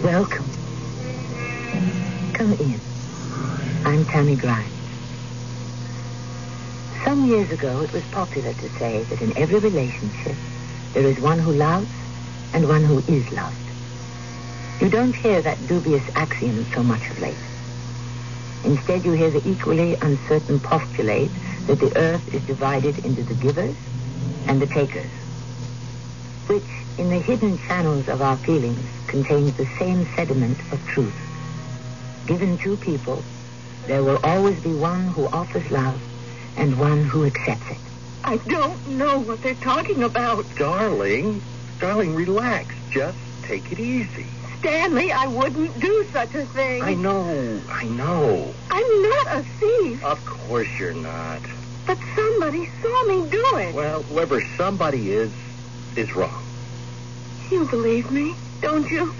Welcome. Come in. I'm Tammy Grimes. Some years ago, it was popular to say that in every relationship, there is one who loves and one who is loved. You don't hear that dubious axiom so much of late. Instead, you hear the equally uncertain postulate that the earth is divided into the givers and the takers, which, in the hidden channels of our feelings, contains the same sediment of truth. Given two people, there will always be one who offers love and one who accepts it. I don't know what they're talking about. Darling, relax. Just take it easy. Stanley, I wouldn't do such a thing. I know. I'm not a thief. Of course you're not. But somebody saw me do it. Well, whoever somebody is wrong. You believe me, don't you?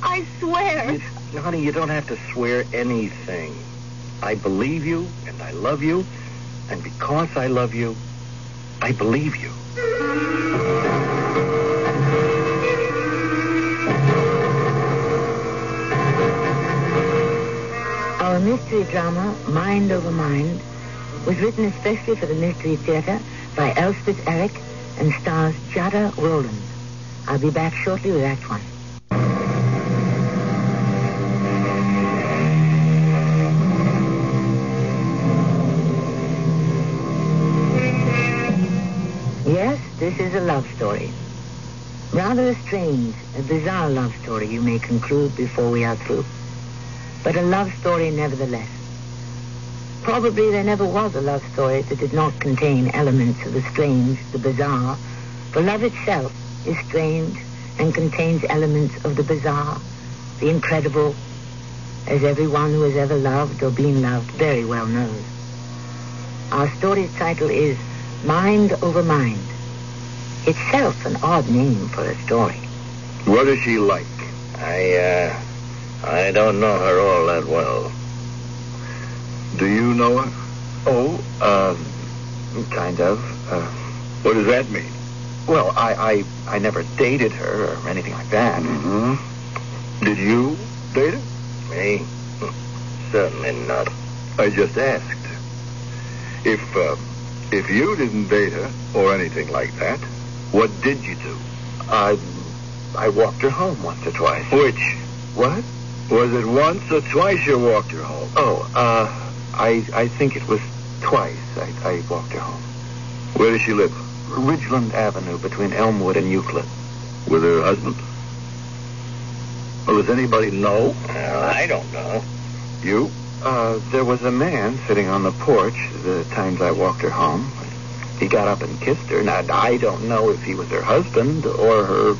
I swear. Honey, you don't have to swear anything. I believe you, and I love you, and because I love you, I believe you. Our mystery drama, Mind Over Mind, was written especially for the Mystery Theater by Elspeth Eric and stars Jada Rowland. I'll be back shortly with Act One. Yes, this is a love story. Rather a strange, a bizarre love story, you may conclude before we are through. But a love story nevertheless. Probably there never was a love story that did not contain elements of the strange, the bizarre, for love itself is strange and contains elements of the bizarre, the incredible, as everyone who has ever loved or been loved very well knows. Our story's title is Mind Over Mind. Itself an odd name for a story. What is she like? I don't know her all that well. Do you know her? Oh, kind of. What does that mean? Well, I never dated her or anything like that. Mm-hmm. Did you date her? Me? Certainly not. I just asked. If you didn't date her or anything like that, what did you do? I walked her home once or twice. Which? What? Was it once or twice you walked her home? Oh, I think it was twice I walked her home. Where does she live? Ridgeland Avenue between Elmwood and Euclid. With her husband? Well, does anybody know? Well, I don't know. You? There was a man sitting on the porch the times I walked her home. He got up and kissed her. Now, I don't know if he was her husband or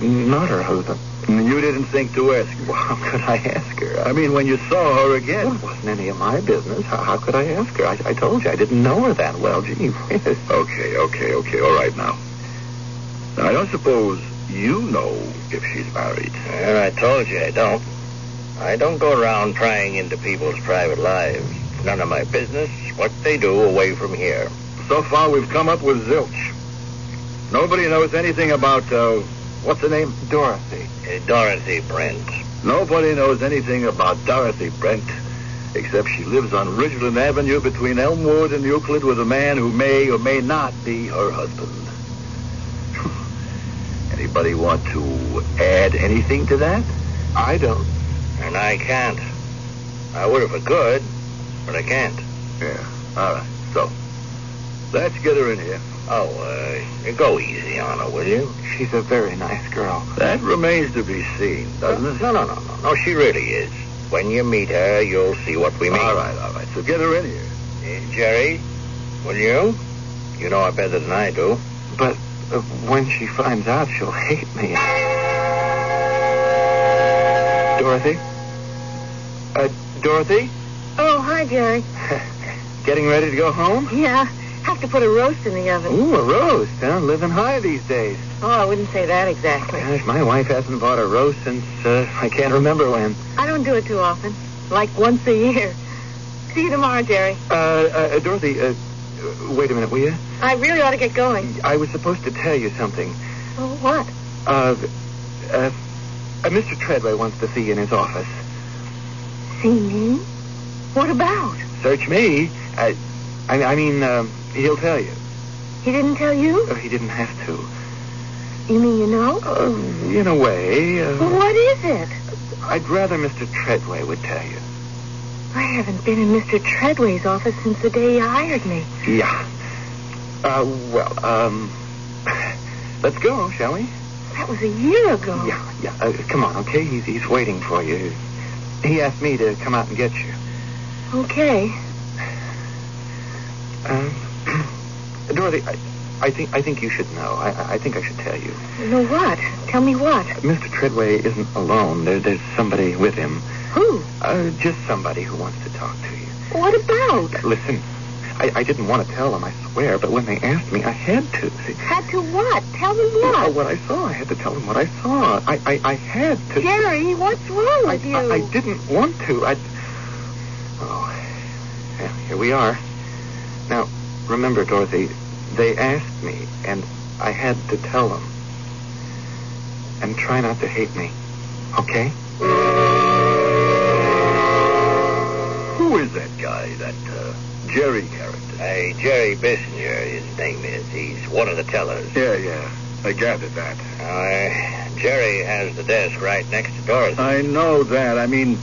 not her husband. You didn't think to ask? Well, how could I ask her? I mean, when you saw her again. Well, it wasn't any of my business. How could I ask her? I told you I didn't know her that well. Gee whiz. Okay. All right, now. Now, I don't suppose you know if she's married. Well, I told you I don't. I don't go around prying into people's private lives. It's none of my business what they do away from here. So far, we've come up with zilch. Nobody knows anything about, what's her name? Dorothy. Dorothy Brent. Nobody knows anything about Dorothy Brent, except she lives on Ridgeland Avenue between Elmwood and Euclid with a man who may or may not be her husband. Anybody want to add anything to that? I don't. And I can't. I would if I could, but I can't. Yeah, all right. So, let's get her in here. Oh, go easy on her, will you? She's a very nice girl. That remains to be seen, doesn't it? No, she really is. When you meet her, you'll see what we mean. All right. So get her in here. Jerry, will you? You know her better than I do. But when she finds out, she'll hate me. Dorothy? Dorothy? Oh, hi, Jerry. Getting ready to go home? Yeah. Have to put a roast in the oven. Ooh, a roast, huh? Living high these days. Oh, I wouldn't say that exactly. Gosh, my wife hasn't bought a roast since, I can't remember when. I don't do it too often. Like once a year. See you tomorrow, Jerry. Dorothy, wait a minute, will you? I really ought to get going. I was supposed to tell you something. Oh, what? Mr. Treadway wants to see you in his office. See me? What about? Search me? I mean, he'll tell you. He didn't tell you? He didn't have to. You mean you know? In a way. Well, what is it? I'd rather Mr. Treadway would tell you. I haven't been in Mr. Treadway's office since the day he hired me. Yeah. Let's go, shall we? That was a year ago. Yeah. Come on, okay? He's waiting for you. He asked me to come out and get you. Okay. Dorothy, I think you should know. I think I should tell you. Know what? Tell me what? Mr. Treadway isn't alone. There's somebody with him. Who? Just somebody who wants to talk to you. What about? Listen, I didn't want to tell them, I swear, but when they asked me, I had to. See? Had to what? Tell them what? Oh, what I saw. I had to tell them what I saw. I had to. Jerry, what's wrong with you? I didn't want to. Yeah, here we are. Now, remember, Dorothy, they asked me, and I had to tell them. And try not to hate me, okay? Who is that guy, that Jerry character? Hey, Jerry Bissinger, his name is. He's one of the tellers. Yeah. I gathered that. Jerry has the desk right next to Dorothy. I know that. I mean,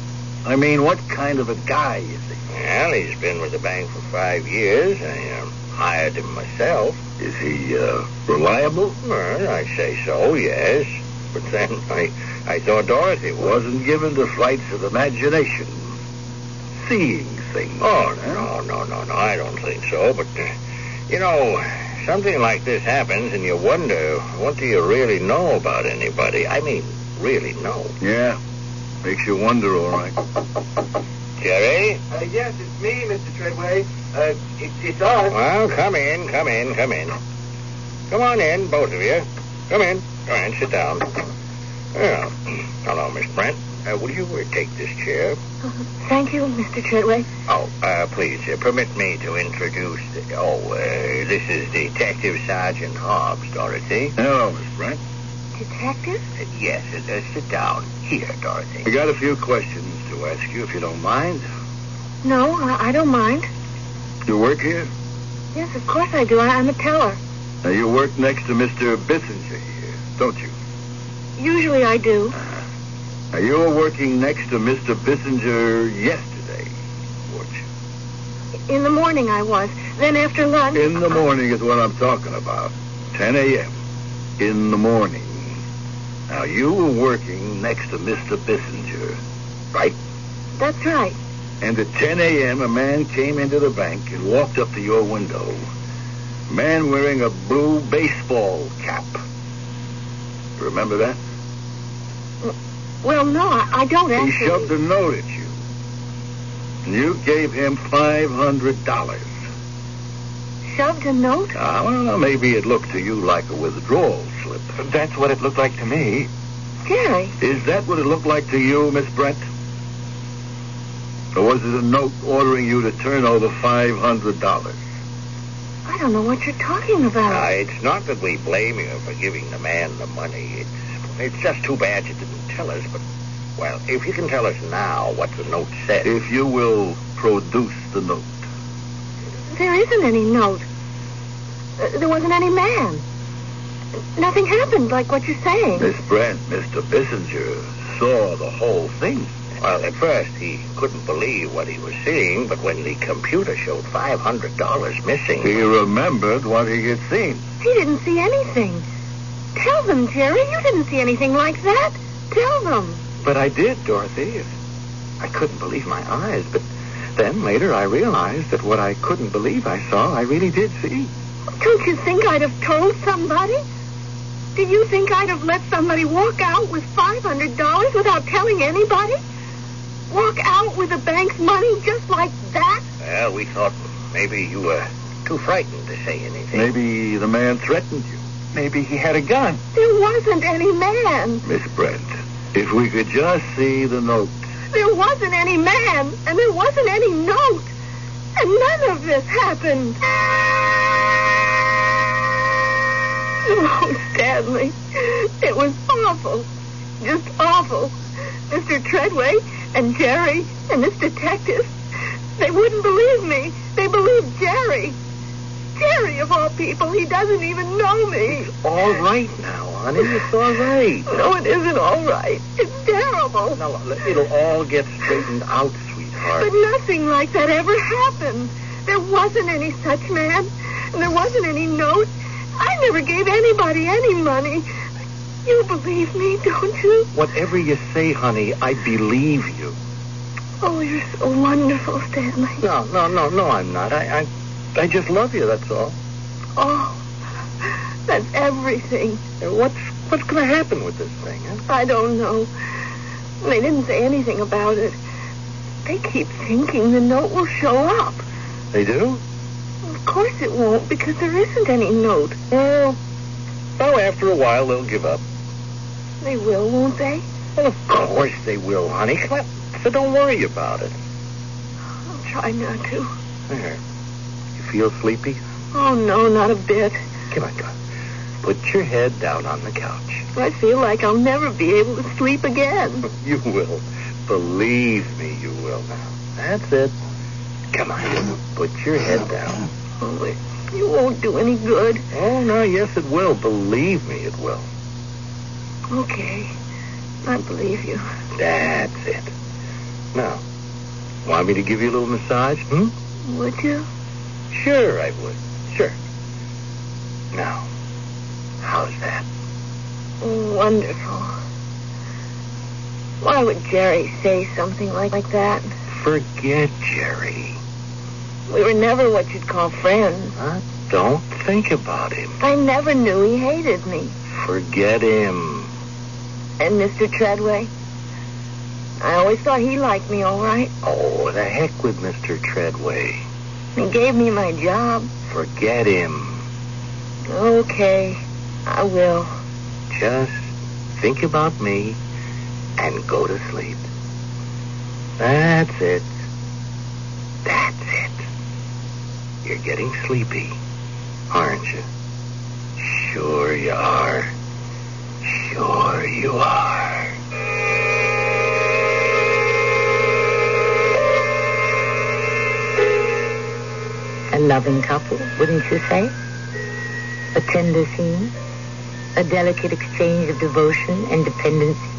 what kind of a guy is he? Well, he's been with the bank for 5 years. I hired him myself. Is he reliable? Well, I say so, yes. But then I thought Dorothy wasn't given to flights of imagination. Seeing things. Oh, no, I don't think so. But, something like this happens and you wonder, what do you really know about anybody? I mean, really know. Yeah, makes you wonder, all right. Jerry? Yes, it's me, Mr. Treadway. It's us. Well, come in. Come on in, both of you. Come in. Go ahead, sit down. Well, hello, Miss Brent. Will you take this chair? Thank you, Mr. Treadway. Oh, please, permit me to introduce... this is Detective Sergeant Hobbs, Dorothy. Hello, Miss Brent. Detective? Yes, sit down. Here, Dorothy. I got a few questions to ask you, if you don't mind. No, I don't mind. You work here? Yes, of course I do. I'm a teller. Now, you work next to Mr. Bissinger here, don't you? Usually I do. Now, you were working next to Mr. Bissinger yesterday, weren't you? In the morning I was. Then after lunch... In the morning is what I'm talking about. 10 a.m. In the morning. Now, you were working next to Mr. Bissinger, right? That's right. And at 10 a.m., a man came into the bank and walked up to your window. A man wearing a blue baseball cap. You remember that? Well, no, I don't actually. He shoved a note at you. And you gave him $500. Shoved a note? Well, maybe it looked to you like a withdrawal slip. That's what it looked like to me. Jerry. Is that what it looked like to you, Miss Brent? Or was it a note ordering you to turn over $500? I don't know what you're talking about. It's not that we blame you for giving the man the money. It's just too bad you didn't tell us. But, well, if you can tell us now what the note says. If you will produce the note. There isn't any note. There wasn't any man. Nothing happened like what you're saying. Miss Brent, Mr. Bissinger saw the whole thing. Well, at first he couldn't believe what he was seeing, but when the computer showed $500 missing... He remembered what he had seen. He didn't see anything. Tell them, Jerry, you didn't see anything like that. Tell them. But I did, Dorothy. I couldn't believe my eyes, but then later I realized that what I couldn't believe I saw, I really did see. Don't you think I'd have told somebody? Do you think I'd have let somebody walk out with $500 without telling anybody? Walk out with the bank's money just like that? Well, we thought maybe you were too frightened to say anything. Maybe the man threatened you. Maybe he had a gun. There wasn't any man. Miss Brent, if we could just see the note. There wasn't any man, and there wasn't any note. And none of this happened. Oh, Stanley, it was awful. Just awful. Mr. Treadway and Jerry and this detective, they wouldn't believe me. They believed Jerry. Jerry, of all people, he doesn't even know me. It's all right now, honey. It's all right. No, it isn't all right. It's terrible. Now, it'll all get straightened out, sweetheart. But nothing like that ever happened. There wasn't any such man, and there wasn't any note. I never gave anybody any money. You believe me, don't you? Whatever you say, honey, I believe you. Oh, you're so wonderful, Stanley. No, I'm not. I just love you, that's all. Oh, that's everything. What's going to happen with this thing, huh? I don't know. They didn't say anything about it. They keep thinking the note will show up. They do? Of course it won't, because there isn't any note. Well, after a while, they'll give up. They will, won't they? Well, of course they will, honey. So don't worry about it. I'll try not to. There. You feel sleepy? Oh, no, not a bit. Come on. Put your head down on the couch. I feel like I'll never be able to sleep again. You will. Believe me, you will now. That's it. Come on. Put your head down. Oh, it won't do any good. Oh, no, yes, it will. Believe me, it will. Okay. I believe you. That's it. Now, want me to give you a little massage, Would you? Sure, I would. Sure. Now, how's that? Wonderful. Why would Jerry say something like that? Forget Jerry. We were never what you'd call friends. Huh? Don't think about him. I never knew he hated me. Forget him. And Mr. Treadway? I always thought he liked me all right. Oh, the heck with Mr. Treadway. He gave me my job. Forget him. Okay, I will. Just think about me and go to sleep. That's it. That's it. You're getting sleepy, aren't you? Sure you are. Sure you are. A loving couple, wouldn't you say? A tender scene, a delicate exchange of devotion and dependency.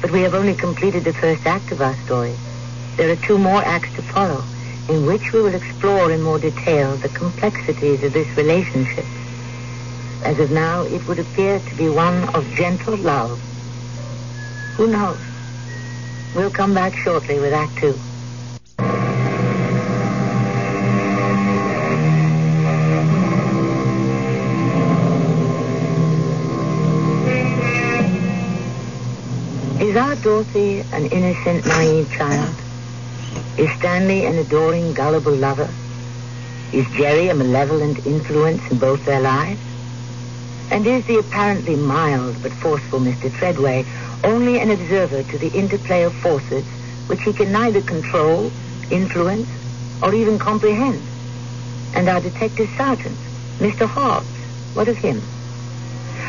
But we have only completed the first act of our story. There are 2 more acts to follow, in which we will explore in more detail the complexities of this relationship. As of now, it would appear to be one of gentle love. Who knows? We'll come back shortly with Act 2. Is our Dorothy an innocent, naive child? Is Stanley an adoring, gullible lover? Is Jerry a malevolent influence in both their lives? And is the apparently mild but forceful Mr. Treadway only an observer to the interplay of forces which he can neither control, influence, or even comprehend? And our detective sergeant, Mr. Hobbs, what of him?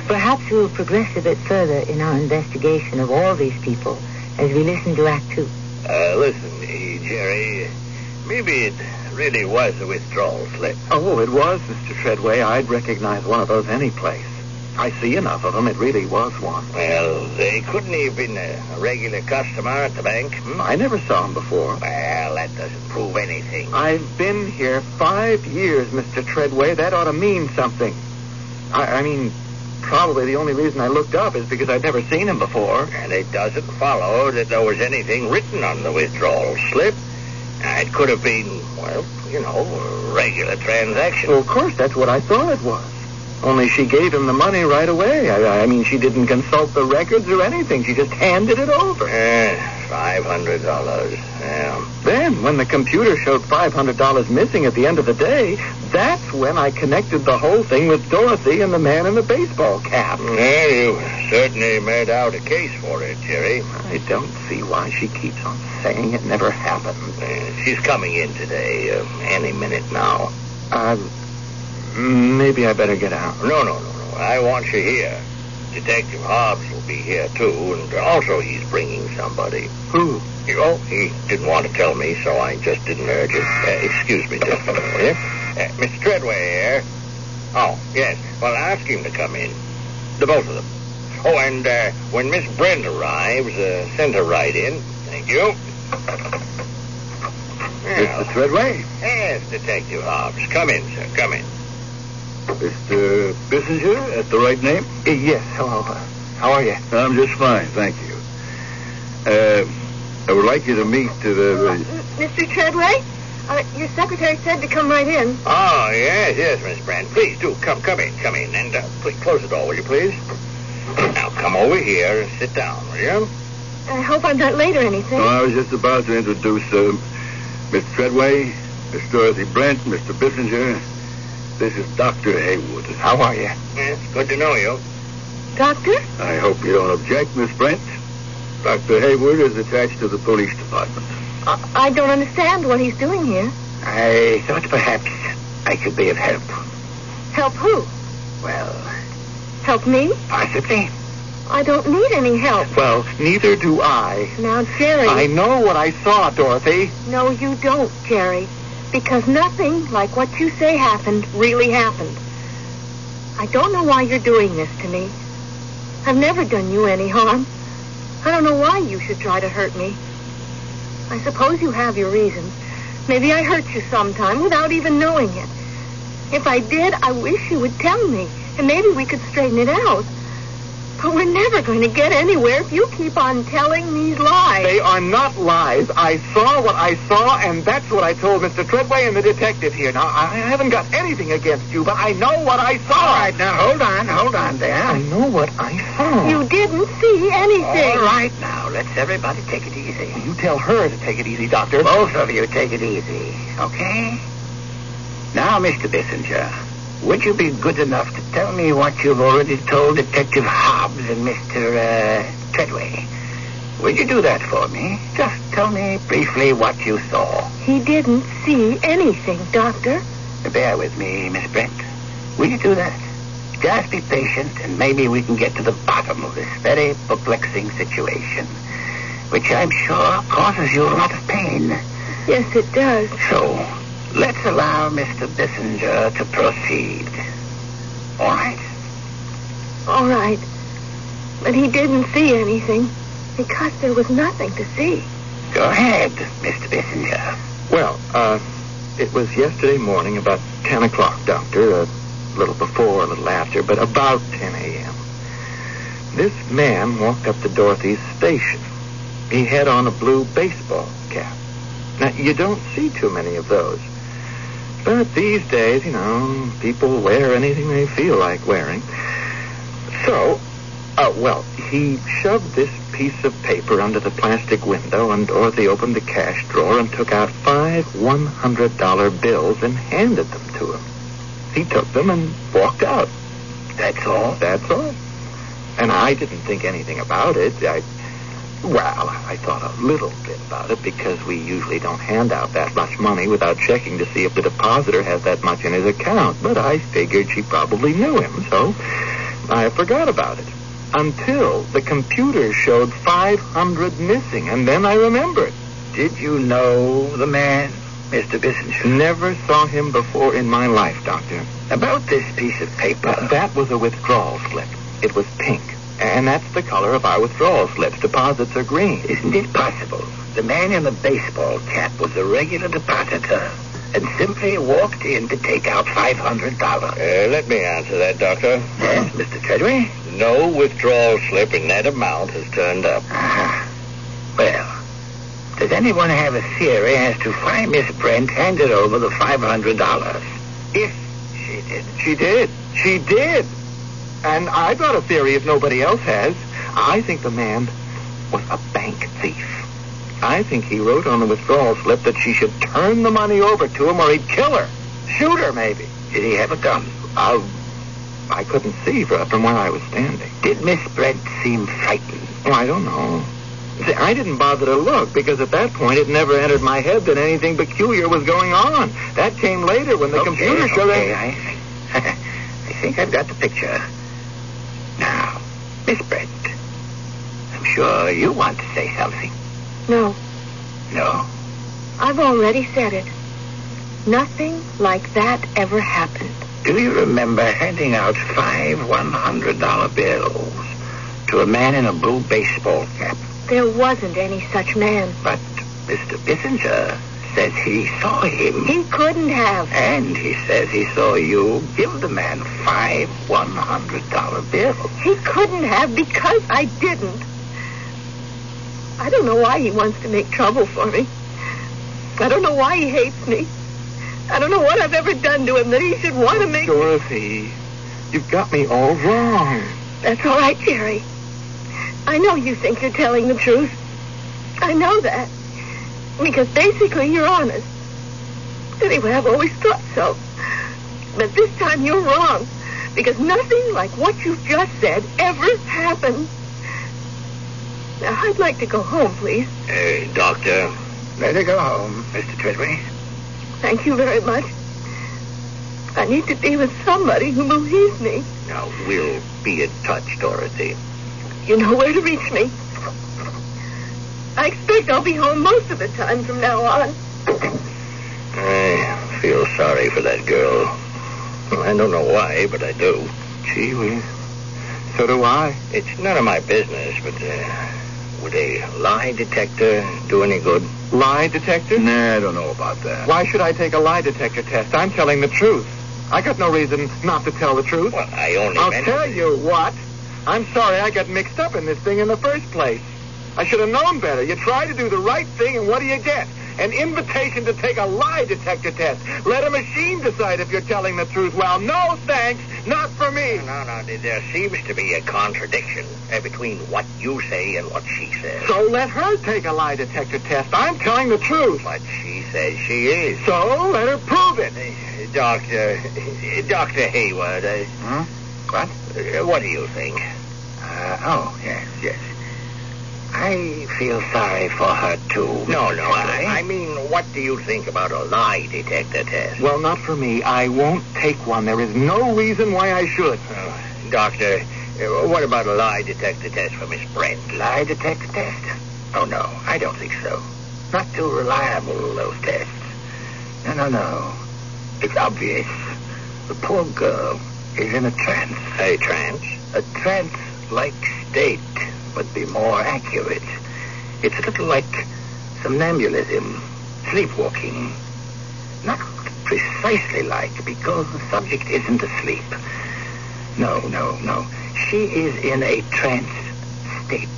Perhaps we will progress a bit further in our investigation of all these people as we listen to Act 2. Listen, Jerry, maybe it really was a withdrawal slip. Oh, it was, Mr. Treadway. I'd recognize one of those any place. I see enough of them. It really was one. Well, they couldn't have been a regular customer at the bank. I never saw him before. Well, that doesn't prove anything. I've been here 5 years, Mr. Treadway. That ought to mean something. I mean, probably the only reason I looked up is because I'd never seen him before. And it doesn't follow that there was anything written on the withdrawal slip. It could have been, well, a regular transaction. Well, of course, that's what I thought it was. Only she gave him the money right away. I mean, she didn't consult the records or anything. She just handed it over. $500. Yeah. Then, when the computer showed $500 missing at the end of the day, that's when I connected the whole thing with Dorothy and the man in the baseball cap. Well, you certainly made out a case for it, Jerry. I don't see why she keeps on saying it never happened. She's coming in today, any minute now. Maybe I better get out. No. I want you here. Detective Hobbs will be here, too, and also he's bringing somebody. Who? Oh, he didn't want to tell me, so I just didn't urge it. Excuse me just a minute, will you? Mr. Treadway here. Oh, yes. Well, ask him to come in. The both of them. Oh, and when Miss Brent arrives, send her right in. Thank you. Mr. Treadway? Yes, Detective Hobbs. Come in, sir. Come in. Mr. Bissinger, at the right name? Yes, hello. How are you? I'm just fine, thank you. I would like you to meet Mr. Treadway? Your secretary said to come right in. Oh, yes, Miss Brand. Please do. Come in. And please close the door, will you, please? Now, come over here and sit down, will you? I hope I'm not late or anything. Oh, I was just about to introduce Miss Treadway, Miss Dorothy Brent, Mr. Bissinger. This is Dr. Haywood. How are you? Yes, good to know you. Doctor? I hope you don't object, Miss Brent. Dr. Haywood is attached to the police department. I don't understand what he's doing here. I thought perhaps I could be of help. Help who? Well, Help me? possibly. I don't need any help. Well, neither do I. Now, Jerry. I know what I saw, Dorothy. No, you don't, Jerry. Because nothing like what you say happened really happened. I don't know why you're doing this to me. I've never done you any harm. I don't know why you should try to hurt me. I suppose you have your reasons. Maybe I hurt you sometime without even knowing it. If I did, I wish you would tell me, and maybe we could straighten it out. But we're never going to get anywhere if you keep on telling these lies. They are not lies. I saw what I saw, and that's what I told Mr. Treadway and the detective here. Now, I haven't got anything against you, but I know what I saw. All right, now, hold on there. I know what I saw. You didn't see anything. All right, now, let's everybody take it easy. You tell her to take it easy, Doctor. Both of you take it easy, okay? Now, Mr. Bissinger, would you be good enough to tell me what you've already told Detective Hobbs and Mr. Treadway? Would you do that for me? Just tell me briefly what you saw. He didn't see anything, Doctor. Bear with me, Miss Brent. Will you do that? Just be patient, and maybe we can get to the bottom of this very perplexing situation, which I'm sure causes you a lot of pain. Yes, it does. So, let's allow Mr. Bissinger to proceed. All right? All right. But he didn't see anything because there was nothing to see. Go ahead, Mr. Bissinger. Well, it was yesterday morning about 10 o'clock, Doctor. A little before, a little after, but about 10 a.m. This man walked up to Dorothy's station. He had on a blue baseball cap. Now, you don't see too many of those. But these days, people wear anything they feel like wearing. So, he shoved this piece of paper under the plastic window, and Dorothy opened the cash drawer and took out 5 $100 bills and handed them to him. He took them and walked out. That's all? That's all. And I didn't think anything about it. I thought a little bit about it because we usually don't hand out that much money without checking to see if the depositor has that much in his account. But I figured she probably knew him, so I forgot about it. Until the computer showed 500 missing, and then I remembered. Did you know the man, Mr. Bissinger? Never saw him before in my life, Doctor. About this piece of paper. That was a withdrawal slip. It was pink. And that's the color of our withdrawal slips. Deposits are green. Isn't it possible the man in the baseball cap was a regular depositor and simply walked in to take out $500? Let me answer that, Doctor. Yes, Mr. Treadway? No withdrawal slip in that amount has turned up. Well, does anyone have a theory as to why Miss Brent handed over the $500? If she did. She did. She did. And I've got a theory if nobody else has. I think the man was a bank thief. I think he wrote on the withdrawal slip that she should turn the money over to him or he'd kill her. Shoot her, maybe. Did he have a gun? I couldn't see from where I was standing. Did Miss Brent seem frightened? Oh, I don't know. See, I didn't bother to look because at that point it never entered my head that anything peculiar was going on. That came later when the computer showed it. I think I've got the picture. Now, Miss Brent, I'm sure you want to say something. No. No? I've already said it. Nothing like that ever happened. Do you remember handing out 5 $100 bills to a man in a blue baseball cap? There wasn't any such man. But Mr. Bissinger says he saw him. He couldn't have. And he says he saw you give the man 5 $100 bills. He couldn't have because I didn't. I don't know why he wants to make trouble for me. I don't know why he hates me. I don't know what I've ever done to him that he should want to make... Dorothy, you've got me all wrong. That's all right, Jerry. I know you think you're telling the truth. I know that. Because basically you're honest. Anyway, I've always thought so. But this time you're wrong. Because nothing like what you've just said ever happened. Now, I'd like to go home, please. Doctor. Let her go home, Mr. Treadway. Thank you very much. I need to be with somebody who believes me. Now, we'll be in touch, Dorothy. You know where to reach me. I expect I'll be home most of the time from now on. I feel sorry for that girl. I don't know why, but I do. Gee whiz. So do I. It's none of my business, but would a lie detector do any good? Lie detector? Nah, I don't know about that. Why should I take a lie detector test? I'm telling the truth. I got no reason not to tell the truth. Well, I only I'll meant... tell you what. I'm sorry I got mixed up in this thing in the first place. I should have known better. You try to do the right thing, and what do you get? An invitation to take a lie detector test. Let a machine decide if you're telling the truth. Well, no thanks. Not for me. No. There seems to be a contradiction between what you say and what she says. So let her take a lie detector test. I'm telling the truth. But she says she is. So let her prove it. Dr. Hayward. What? What do you think? Yes. I feel sorry for her, too. No. I mean, what do you think about a lie detector test? Well, not for me. I won't take one. There is no reason why I should. Doctor, what about a lie detector test for Miss Brent? Lie detector test? Oh, no, I don't think so. Not too reliable, those tests. No. It's obvious. The poor girl is in a trance. A trance? A trance-like state would be more accurate. It's a little like somnambulism, sleepwalking. Not precisely like, because the subject isn't asleep. No. She is in a trance state.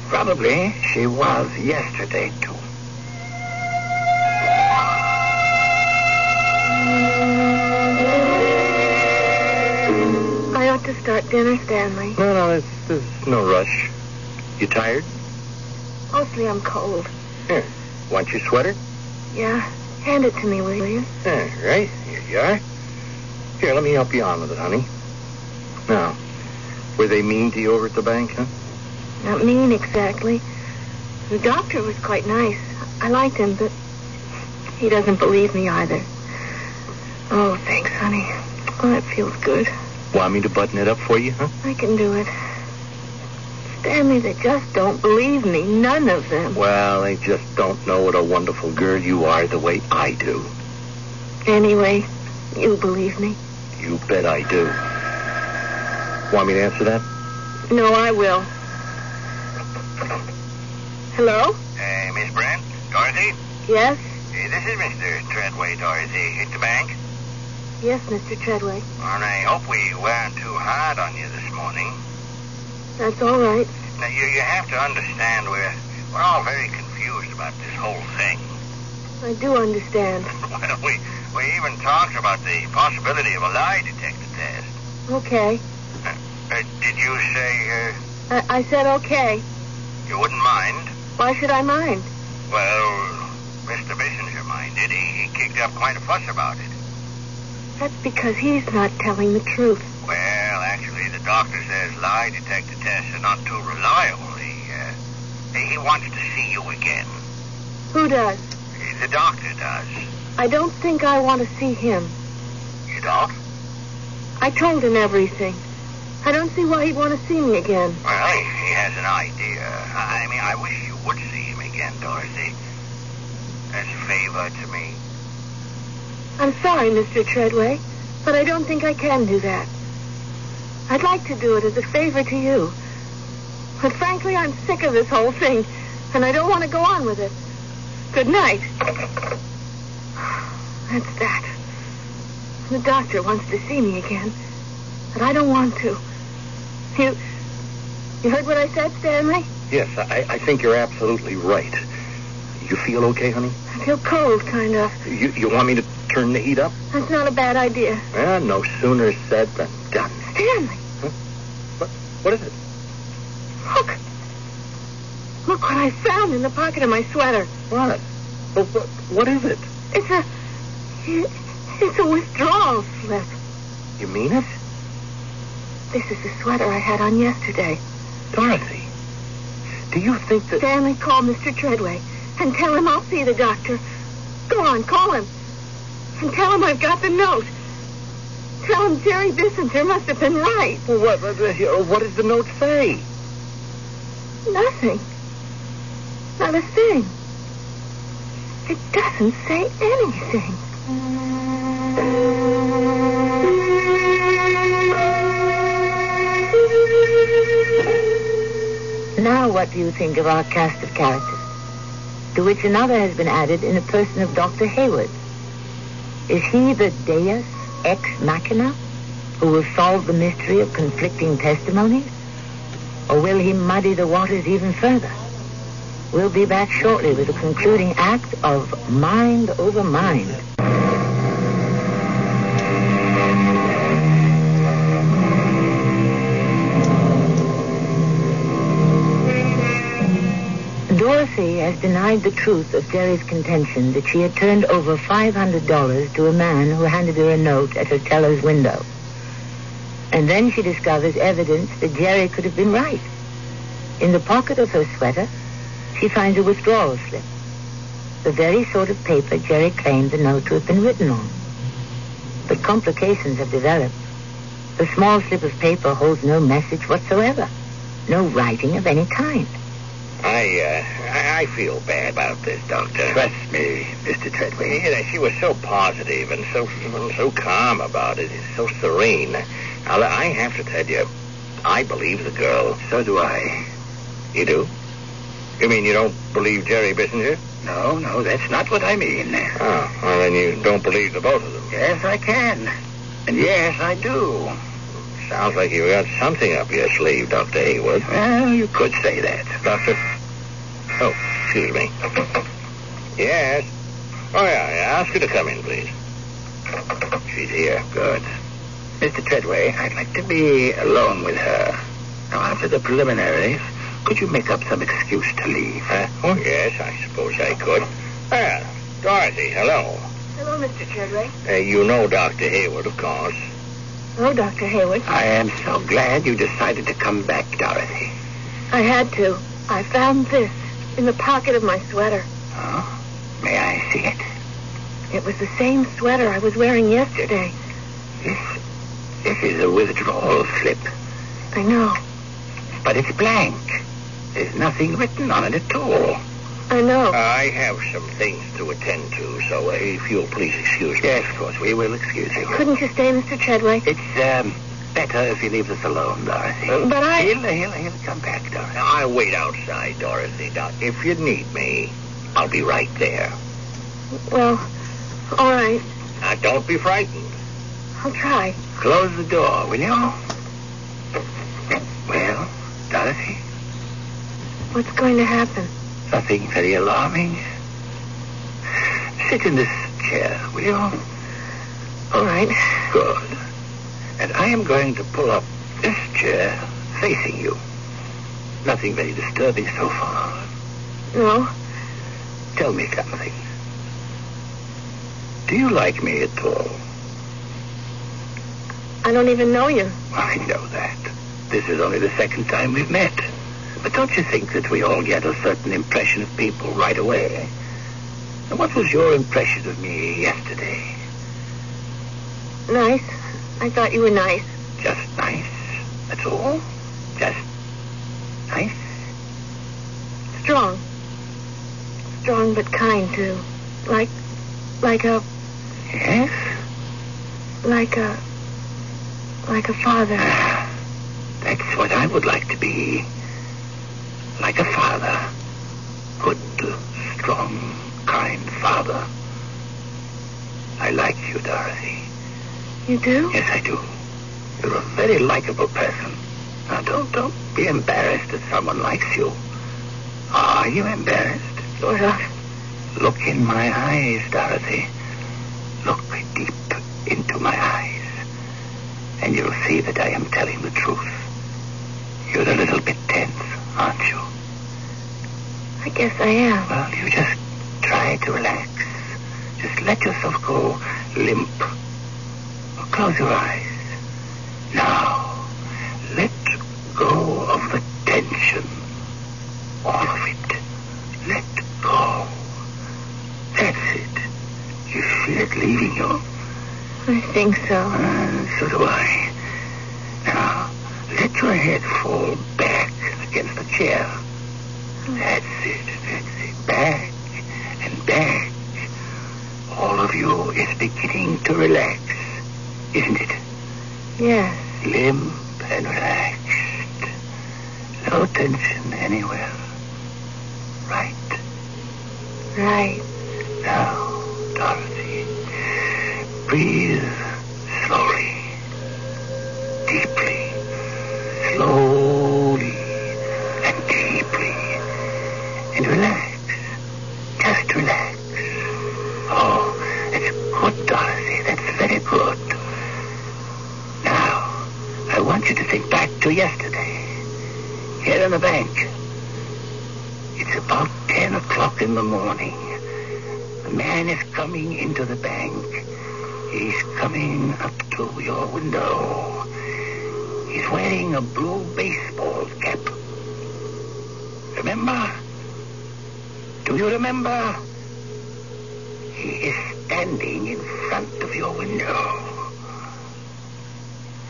Probably she was yesterday, too. I ought to start dinner, Stanley. No, there's no rush. You tired? Mostly I'm cold. Here, want your sweater? Yeah, hand it to me, will you? Right, here you are. Here, let me help you on with it, honey. Now, were they mean to you over at the bank, huh? Not mean exactly. The doctor was quite nice. I liked him, but he doesn't believe me either. Oh, thanks, honey. Oh, that feels good. Want me to button it up for you, huh? I can do it. Stanley, they just don't believe me. None of them. Well, they just don't know what a wonderful girl you are the way I do. Anyway, you believe me? You bet I do. Want me to answer that? No, I will. Hello? Miss Brent? Dorothy? Yes? This is Mr. Treadway, Dorothy. At the bank? Yes, Mr. Treadway. And I hope we weren't too hard on you this morning. That's all right. Now, you have to understand we're all very confused about this whole thing. I do understand. Well, we even talked about the possibility of a lie detector test. Okay. Did you say, I said okay. you wouldn't mind? Why should I mind? Well, Mr. Bissinger minded. He kicked up quite a fuss about it. That's because he's not telling the truth. Well, actually, the doctor says lie detector tests are not too reliable. He wants to see you again. Who does? The doctor does. I don't think I want to see him. You don't? I told him everything. I don't see why he'd want to see me again. Well, he has an idea. I wish you would see him again, Dorothy. As a favor to me. I'm sorry, Mr. Treadway, but I don't think I can do that. I'd like to do it as a favor to you. But frankly, I'm sick of this whole thing, and I don't want to go on with it. Good night. That's that. The doctor wants to see me again, but I don't want to. You heard what I said, Stanley? Yes, I think you're absolutely right. You feel okay, honey? I feel cold, kind of. You want me to turn the heat up? That's not a bad idea. Well, no sooner said than done. Stanley! Huh? What is it? Look! Look what I found in the pocket of my sweater. What? What is it? It's a withdrawal slip. You mean it? This is the sweater I had on yesterday. Dorothy, do you think that... Stanley, call Mr. Treadway and tell him I'll see the doctor. Go on, call him. And tell him I've got the note. Tell him Jerry Bissinger must have been right. Well, what does the note say? Nothing. Not a thing. It doesn't say anything. Now what do you think of our cast of characters, to which another has been added in the person of Dr. Hayward? Is he the deus ex machina who will solve the mystery of conflicting testimonies? Or will he muddy the waters even further? We'll be back shortly with the concluding act of Mind Over Mind. Dorothy has denied the truth of Jerry's contention that she had turned over $500 to a man who handed her a note at her teller's window. And then she discovers evidence that Jerry could have been right. In the pocket of her sweater, she finds a withdrawal slip, the very sort of paper Jerry claimed the note to have been written on. But complications have developed. The small slip of paper holds no message whatsoever, no writing of any kind. I feel bad about this, Doctor. Trust me, Mr. Treadway. Yeah, she was so positive and so calm about it, so serene. I have to tell you, I believe the girl. So do I. You do? You mean you don't believe Jerry Bissinger? No, that's not what I mean. Oh, well, then you don't believe the both of them. Yes, I can. And yes, I do. Sounds like you got something up your sleeve, Dr. Hayward. Well, you could say that. Doctor? Oh, excuse me. Yes? Oh, yeah, ask her to come in, please. She's here. Good. Mr. Treadway, I'd like to be alone with her. Now, after the preliminaries, could you make up some excuse to leave? Oh, yes, I suppose I could. Dorothy, hello. Hello, Mr. Treadway. You know Dr. Hayward, of course. Hello, Dr. Hayward. I am so glad you decided to come back, Dorothy. I had to. I found this in the pocket of my sweater. Oh? May I see it? It was the same sweater I was wearing yesterday. This is a withdrawal slip. I know. But it's blank. There's nothing written on it at all. I know. I have some things to attend to, so if you'll please excuse me. Yes, of course, we will excuse you. Couldn't you stay, Mr. Treadway? It's, better if he leaves us alone, Dorothy. But I... He'll come back, Dorothy. I'll wait outside, Dorothy. Now, if you need me, I'll be right there. Well, all right. Now, don't be frightened. I'll try. Close the door, will you? Well, Dorothy? What's going to happen? Nothing very alarming. Sit in this chair, will you? All right. Good. And I am going to pull up this chair facing you. Nothing very disturbing so far. No. Tell me something. Do you like me at all? I don't even know you. I know that. This is only the second time we've met. But don't you think that we all get a certain impression of people right away? And what was your impression of me yesterday? Nice. I thought you were nice. Just nice. That's all? Just nice? Strong. Strong but kind, too. Like a... Yes? Like a father. That's what I would like to be. Like a father. Good, strong, kind father. I like you, Dorothy. You do? Yes, I do. You're a very likable person. Now, don't be embarrassed that someone likes you. Are you embarrassed? Sort of. Look in my eyes, Dorothy. Look deep into my eyes. And you'll see that I am telling the truth. You're a little bit tense, aren't you? I guess I am. Well, you just try to relax. Just let yourself go limp. Close your eyes. Now, let go of the tension. All of it. Let go. That's it. You feel it leaving you? I think so. So do I. Now, let your head fall back against the chair. That's it. Back and back. All of you is beginning to relax, isn't it? Yes. Limp and relaxed. No tension anywhere. Right? Right. Now, Dorothy, breathe slowly, deeply, slowly and deeply, and relax. Just relax. Oh, that's good, Dorothy. That's very good. Now, I want you to think back to yesterday. Here in the bank. It's about 10 o'clock in the morning. The man is coming into the bank. He's coming up to your window. He's wearing a blue baseball cap. Remember? Do you remember? He is standing in front of your window.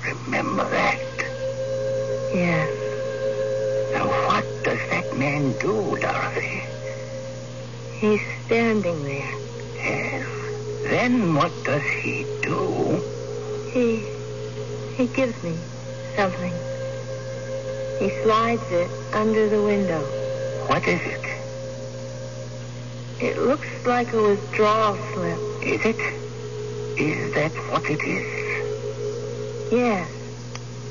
Remember that? Yes. Now, what does that man do, Dorothy? He's standing there. Yes. Then what does he do? He gives me something. He slides it under the window. What is it? It looks like a withdrawal slip. Is it? Is that what it is? Yes.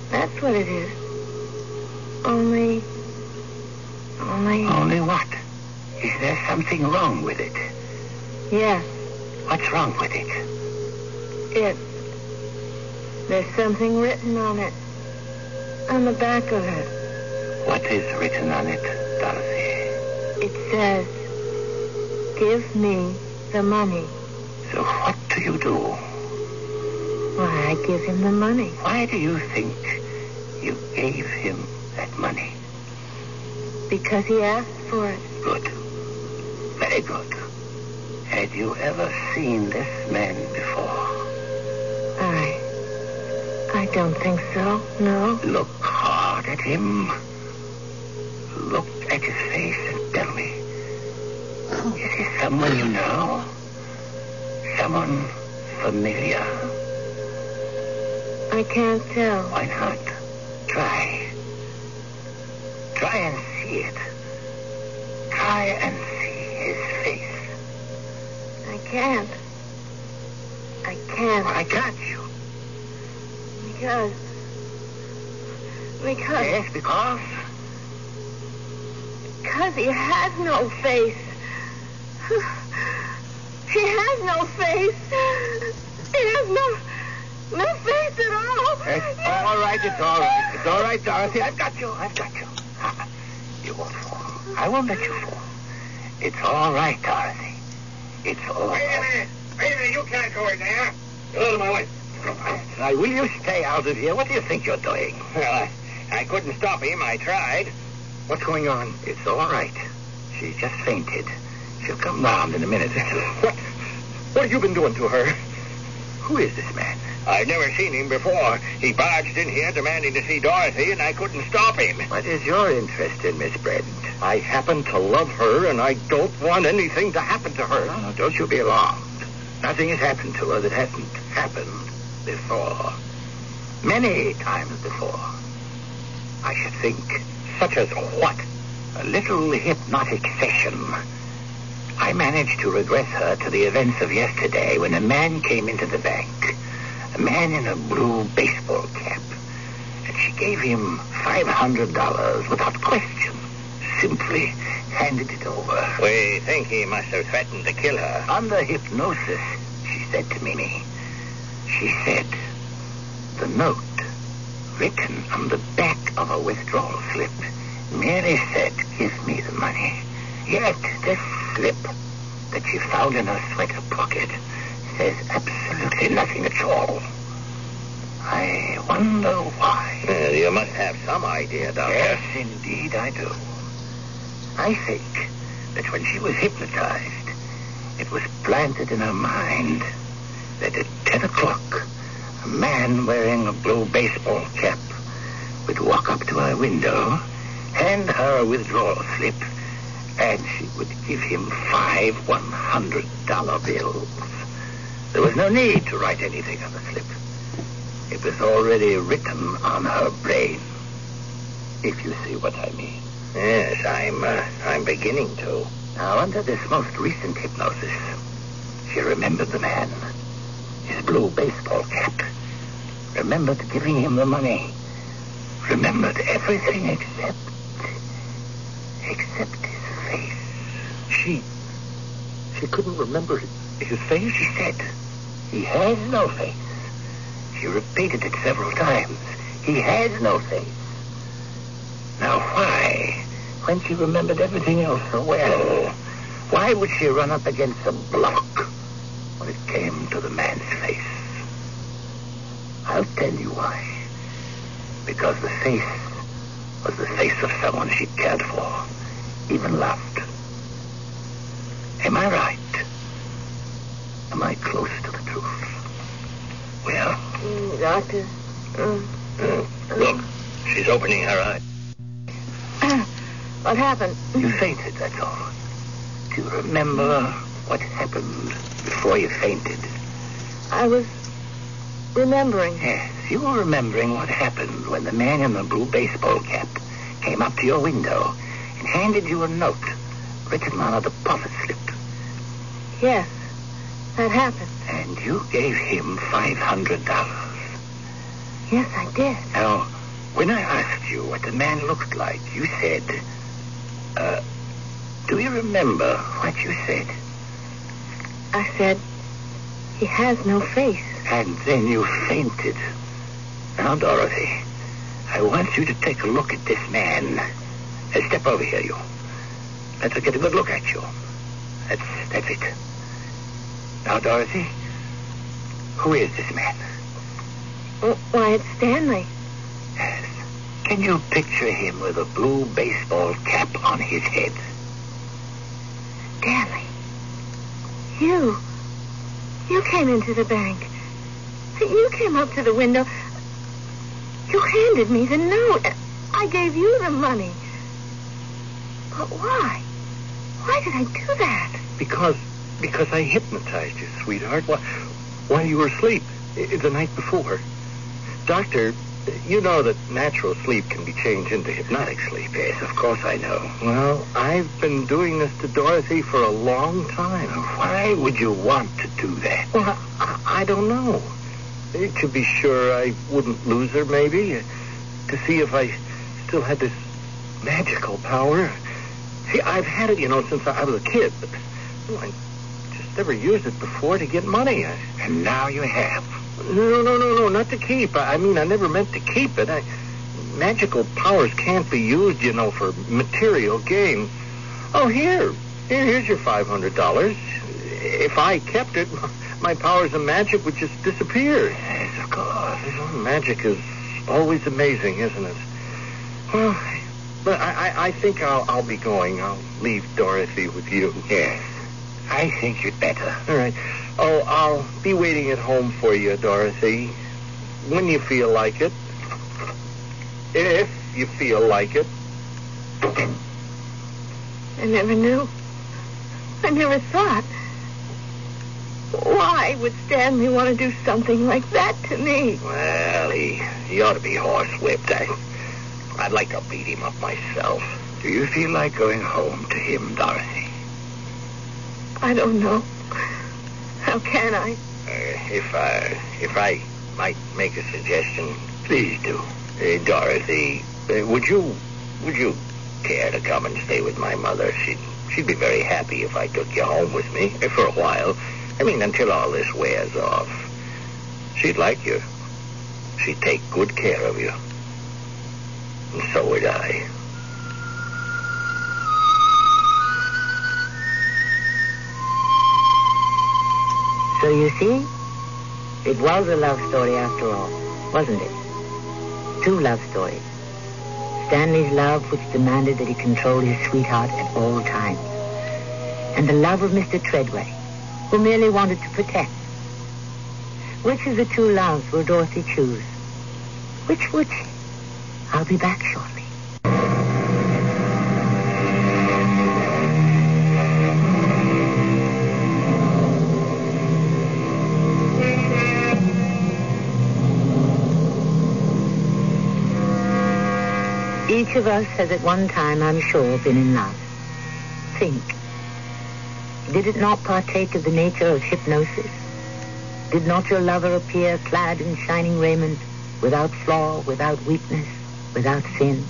That's what it is. Only what? Is there something wrong with it? Yes. What's wrong with it? There's something written on it. On the back of it. What is written on it, Dorothy? It says, "Give me the money." So what do you do? Why, I give him the money. Why do you think you gave him that money? Because he asked for it. Good. Very good. Had you ever seen this man before? I don't think so, no. Look hard at him. Look at his face and tell me. Is he someone you know? Someone familiar? I can't tell. Why not? Try. Try and see it. Try and see his face. I can't. Why can't you? Because... Yes, because? Because he has no face. He has no face. He has no face at all. It's all right, it's all right. It's all right, Dorothy. I've got you. You won't fall. I won't let you fall. It's all right, Dorothy. It's all right. Wait a minute. You can't go in there. Get out of my way. Now, will you stay out of here? What do you think you're doing? Well, I couldn't stop him. I tried. What's going on? It's all right. She just fainted. She'll come round in a minute or two. What have you been doing to her? Who is this man? I'd never seen him before. He barged in here demanding to see Dorothy, and I couldn't stop him. What is your interest in Miss Brent? I happen to love her, and I don't want anything to happen to her. No, don't you be alarmed. Nothing has happened to her that hasn't happened before. Many times before. I should think. Such as what? A little hypnotic session. I managed to regress her to the events of yesterday when a man came into the bank. A man in a blue baseball cap. And she gave him $500 without question. Simply handed it over. We think he must have threatened to kill her. Under hypnosis, she said to Mimi. She said, the note, written on the back of a withdrawal slip, merely said, give me the money. Yet this slip that she found in her sweater pocket says absolutely nothing at all. I wonder why. You must have some idea, Doctor. Yes, indeed I do. I think that when she was hypnotized, it was planted in her mind that at 10 o'clock, a man wearing a blue baseball cap would walk up to her window, hand her a withdrawal slip, and she would give him 5 $100 bills. There was no need to write anything on the slip. It was already written on her brain, if you see what I mean. Yes, I'm beginning to. Now, under this most recent hypnosis, she remembered the man, his blue baseball cap, remembered giving him the money, remembered everything except his face. She couldn't remember his face? She said, he has no face. She repeated it several times. He has no face. Now, why, when she remembered everything else so well, why would she run up against a block when it came to the man's face? I'll tell you why. Because the face was the face of someone she cared for, even loved. Am I right? Am I close to the truth? Well? Doctor? Look, she's opening her eyes. What happened? You fainted, that's all. Do you remember what happened before you fainted? I was remembering. Yes, you were remembering what happened when the man in the blue baseball cap came up to your window and handed you a note written on a deposit slip. Yes, that happened. And you gave him $500. Yes, I did. Now, when I asked you what the man looked like, you said, do you remember what you said? I said, he has no face. And then you fainted. Now, Dorothy, I want you to take a look at this man. Step over here, you. Let's get a good look at you. That's it. Now, Dorothy, who is this man? Why, it's Stanley. Yes. Can you picture him with a blue baseball cap on his head? Stanley. You came into the bank. You came up to the window. You handed me the note. I gave you the money. But why? Why did I do that? Because I hypnotized you, sweetheart, while you were asleep the night before. Doctor, you know that natural sleep can be changed into hypnotic sleep. Yes, of course I know. Well, I've been doing this to Dorothy for a long time. Why would you want to do that? Well, I don't know. To be sure I wouldn't lose her, maybe. To see if I still had this magical power. See, I've had it, since I was a kid. But I just never used it before to get money. And now you have. No, not to keep. I never meant to keep it. Magical powers can't be used, for material gain. Oh, here's your $500. If I kept it, my powers of magic would just disappear. Yes, of course. Magic is always amazing, isn't it? Well, but I think I'll be going. I'll leave Dorothy with you. Yes, I think you'd better. All right. Oh, I'll be waiting at home for you, Dorothy. When you feel like it. If you feel like it. I never knew. I never thought. Why would Stanley want to do something like that to me? Well, he ought to be horsewhipped. I'd like to beat him up myself. Do you feel like going home to him, Dorothy? I don't know. How can I? If I might make a suggestion. Please do. Dorothy, would you care to come and stay with my mother? She'd be very happy if I took you home with me for a while. I mean, until all this wears off. She'd like you. She'd take good care of you. And so would I. So you see, it was a love story after all, wasn't it? Two love stories. Stanley's love, which demanded that he control his sweetheart at all times. And the love of Mr. Treadway, who merely wanted to protect. Which of the two loves will Dorothy choose? Which would she? I'll be back shortly. Each of us has at one time, I'm sure, been in love. Think. Did it not partake of the nature of hypnosis? Did not your lover appear clad in shining raiment, without flaw, without weakness, without sin?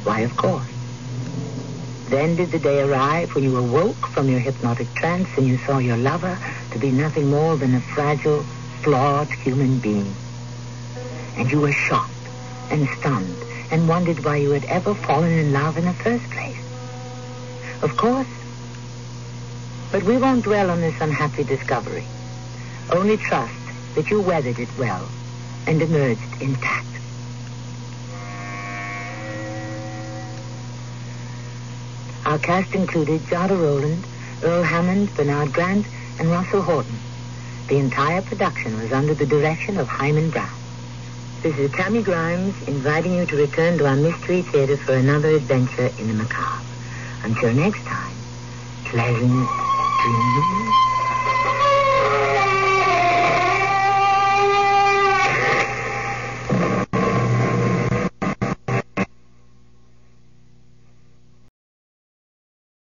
Why, of course. Then did the day arrive when you awoke from your hypnotic trance and you saw your lover to be nothing more than a fragile, flawed human being. And you were shocked and stunned and wondered why you had ever fallen in love in the first place. Of course. But we won't dwell on this unhappy discovery. Only trust that you weathered it well and emerged intact. Our cast included Jada Rowland, Earl Hammond, Bernard Grant, and Russell Horton. The entire production was under the direction of Himan Brown. This is Tammy Grimes inviting you to return to our Mystery Theater for another adventure in the macabre. Until next time, pleasant dreams.